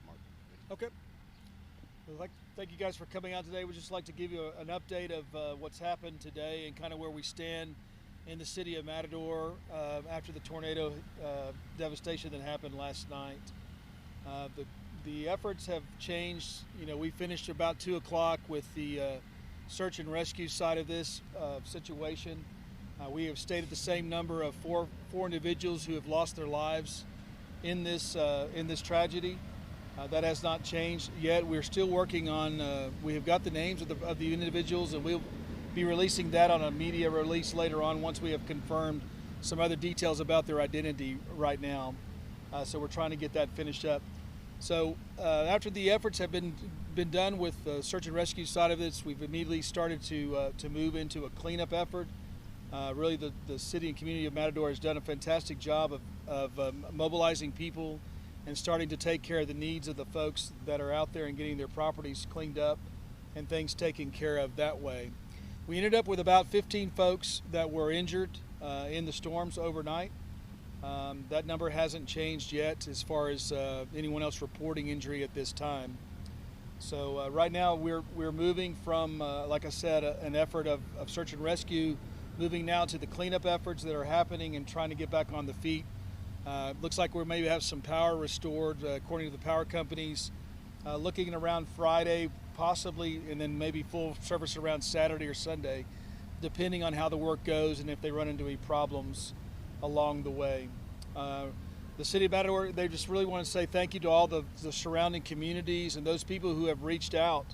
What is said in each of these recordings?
Mark. Okay. I'd like to thank you guys for coming out today. We'd just like to give you an update of what's happened today and kind of where we stand in the city of Matador after the tornado devastation that happened last night. The efforts have changed. You know, we finished about 2 o'clock with the search and rescue side of this situation. We have stated the same number of four individuals who have lost their lives in this tragedy. That has not changed yet. We're still working on. We have got the names of the individuals, and we'll be releasing that on a media release later on once we have confirmed some other details about their identity right now. So we're trying to get that finished up. So after the efforts have been done with the search and rescue side of this, we've immediately started to move into a cleanup effort. Really, the city and community of Matador has done a fantastic job of mobilizing people and starting to take care of the needs of the folks that are out there and getting their properties cleaned up and things taken care of that way. We ended up with about 15 folks that were injured in the storms overnight. That number hasn't changed yet as far as anyone else reporting injury at this time. So right now we're moving from, like I said, an effort of search and rescue, moving now to the cleanup efforts that are happening and trying to get back on the feet. Looks like we maybe have some power restored according to the power companies. Looking around Friday, possibly, and then maybe full service around Saturday or Sunday, depending on how the work goes and if they run into any problems along the way. The city of Matador, they just really want to say thank you to all the surrounding communities and those people who have reached out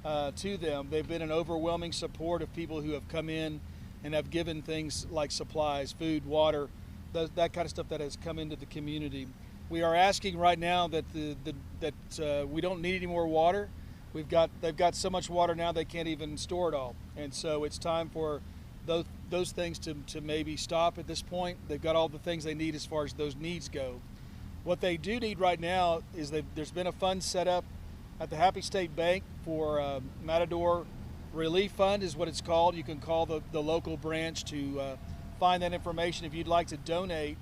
to them. They've been an overwhelming support of people who have come in and have given things like supplies, food, water, that kind of stuff that has come into the community. We are asking right now that we don't need any more water. They've got so much water now they can't even store it all, and so it's time for those things to maybe stop at this point. They've got all the things they need as far as those needs go. What they do need right now is there's been a fund set up at the Happy State Bank for Matador Relief Fund is what it's called. You can call the local branch to find that information if you'd like to donate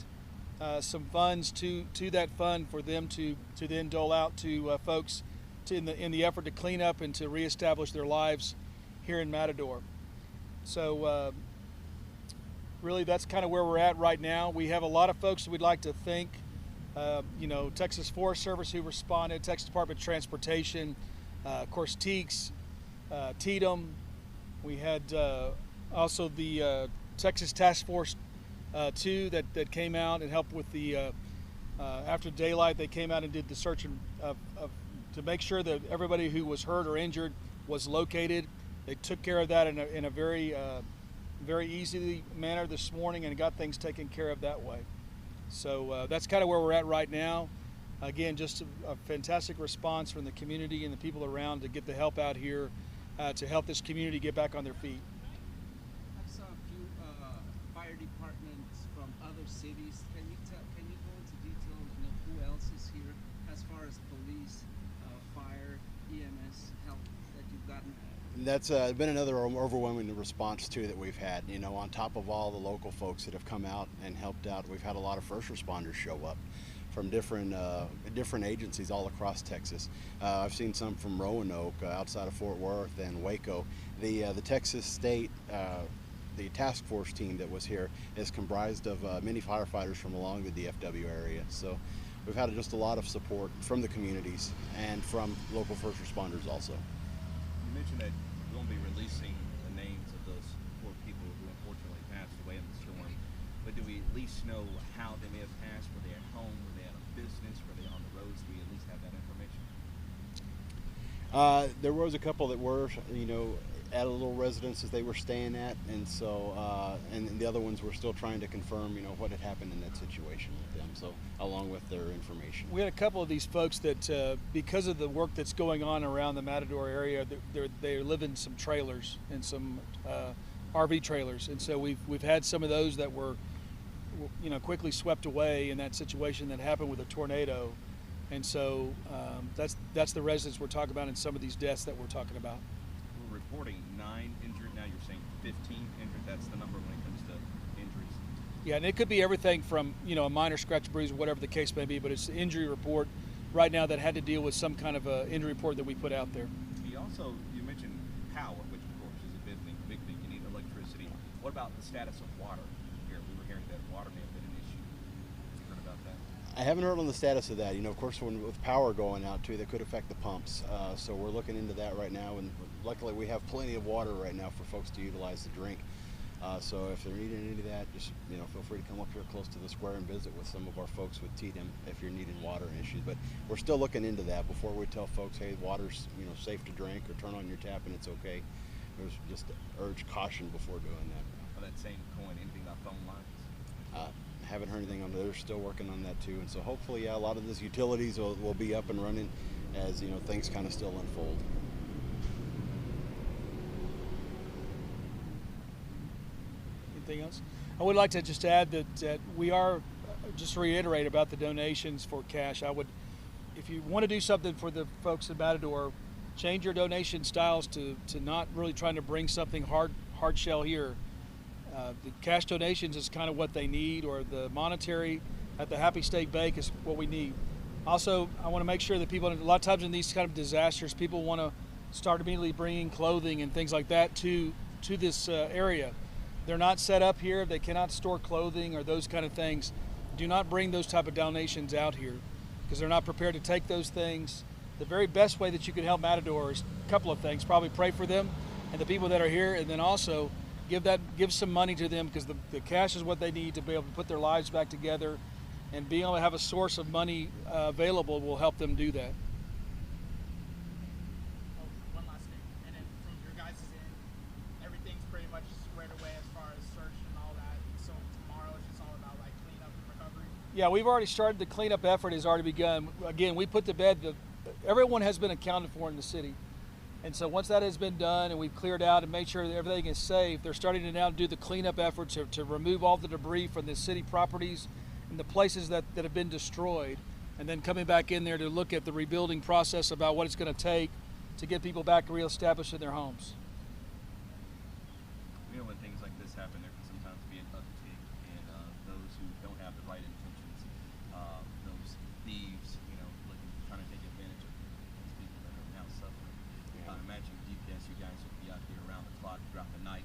some funds to that fund for them to then dole out to folks in the effort to clean up and to reestablish their lives here in Matador. So really that's kind of where we're at right now. We have a lot of folks that we'd like to thank. Texas Forest Service who responded, Texas Department of Transportation, of course TEEX, TETM. We had also the Texas Task Force 2 that came out and helped with the after daylight. They came out and did the search to make sure that everybody who was hurt or injured was located. They took care of that in a very very easy manner this morning and got things taken care of that way. So that's kind of where we're at right now. Again, just a fantastic response from the community and the people around to get the help out here to help this community get back on their feet. I saw a few fire departments from other cities. Can you go into detail? Who else is here as far as police, fire, EMS help that you've gotten? That's been another overwhelming response too that we've had. You know, on top of all the local folks that have come out and helped out, we've had a lot of first responders show up from different agencies all across Texas. I've seen some from Roanoke, outside of Fort Worth, and Waco. The Texas State, the task force team that was here is comprised of many firefighters from along the DFW area. So we've had just a lot of support from the communities and from local first responders also. You mentioned that you're going to be releasing the names of those poor people who unfortunately passed away in the storm, but do we at least know how they may have passed? Were they at home? Were they at a business? Were they on the roads? Do we at least have that information? There was a couple that were, at a little residences they were staying at, and so and the other ones were still trying to confirm, what had happened in that situation with them. So along with their information, we had a couple of these folks that, because of the work that's going on around the Matador area, they live in some trailers and some RV trailers, and so we've had some of those that were, quickly swept away in that situation that happened with a tornado, and so that's the residents we're talking about and some of these deaths that we're talking about. We're reporting 9 injured. Now you're saying 15 injured. That's the number when it comes to injuries. Yeah, and it could be everything from a minor scratch, bruise, whatever the case may be, but it's the injury report right now that had to deal with some kind of a injury report that we put out there. You mentioned power, which of course is a big thing. You need electricity. What about the status of water here? We were hearing that water may have been an issue. Have you heard about that? I haven't heard on the status of that. You know, of course, with power going out too, that could affect the pumps. So we're looking into that right now, and luckily we have plenty of water right now for folks to utilize to drink. So if they're needing any of that, just feel free to come up here close to the square and visit with some of our folks with TDM if you're needing water issues. But we're still looking into that before we tell folks, hey, water's safe to drink, or turn on your tap and it's okay. There's just urge caution before doing that. On that same coin, anything about phone lines? Haven't heard anything on that. They're still working on that too, and so hopefully, yeah, a lot of these utilities will be up and running as things kind of still unfold. Anything else? I would like to just add that we are, just reiterate about the donations for cash. If you want to do something for the folks at Matador, change your donation styles to not really trying to bring something hard shell here. The cash donations is kind of what they need, or the monetary at the Happy State Bank is what we need. Also, I want to make sure that people, a lot of times in these kind of disasters, people want to start immediately bringing clothing and things like that to this area. They're not set up here. They cannot store clothing or those kind of things. Do not bring those type of donations out here because they're not prepared to take those things. The very best way that you can help Matador is a couple of things. Probably pray for them and the people that are here, and then also give some money to them, because the cash is what they need to be able to put their lives back together, and being able to have a source of money available will help them do that. One last thing, and then from your guys' end, everything's pretty much squared away as far as search and all that. So tomorrow it's just all about like cleanup and recovery. Yeah, we've already started. The cleanup effort has already begun. Again, we put to bed everyone has been accounted for in the city. And so once that has been done and we've cleared out and made sure that everything is safe, they're starting to now do the cleanup efforts to remove all the debris from the city properties and the places that have been destroyed, and then coming back in there to look at the rebuilding process about what it's going to take to get people back reestablished in their homes. When things like this happen, there can sometimes be an uptick in those who don't have the right intentions, those thieves, trying to take advantage of these people that are now suffering. I imagine DPS, you guys will be out here around the clock throughout the night.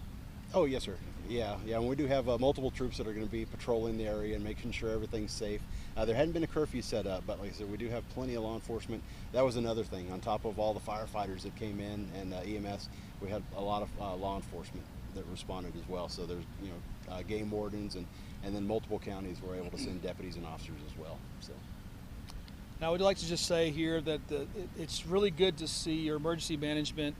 Oh, yes, sir. Yeah, and we do have multiple troops that are going to be patrolling the area and making sure everything's safe. There hadn't been a curfew set up, but like I said, we do have plenty of law enforcement. That was another thing. On top of all the firefighters that came in and EMS, we had a lot of law enforcement that responded as well. So there's, game wardens, and then multiple counties were able to send deputies and officers as well. So. Now, I would like to just say here that it's really good to see your emergency management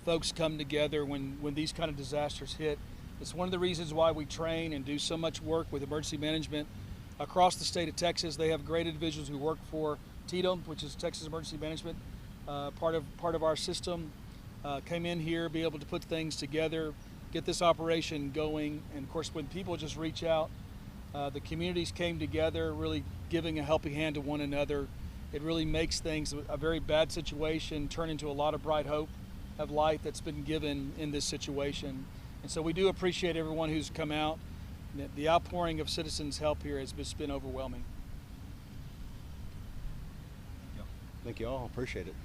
folks come together when these kind of disasters hit. It's one of the reasons why we train and do so much work with emergency management across the state of Texas. They have great individuals who work for TDM, which is Texas Emergency Management, part of our system, came in here, be able to put things together, get this operation going. And of course, when people just reach out, the communities came together, really giving a helping hand to one another. It really makes things, a very bad situation, turn into a lot of bright hope of light that's been given in this situation. And so we do appreciate everyone who's come out. The outpouring of citizens' help here has just been overwhelming. Thank you all. Appreciate it.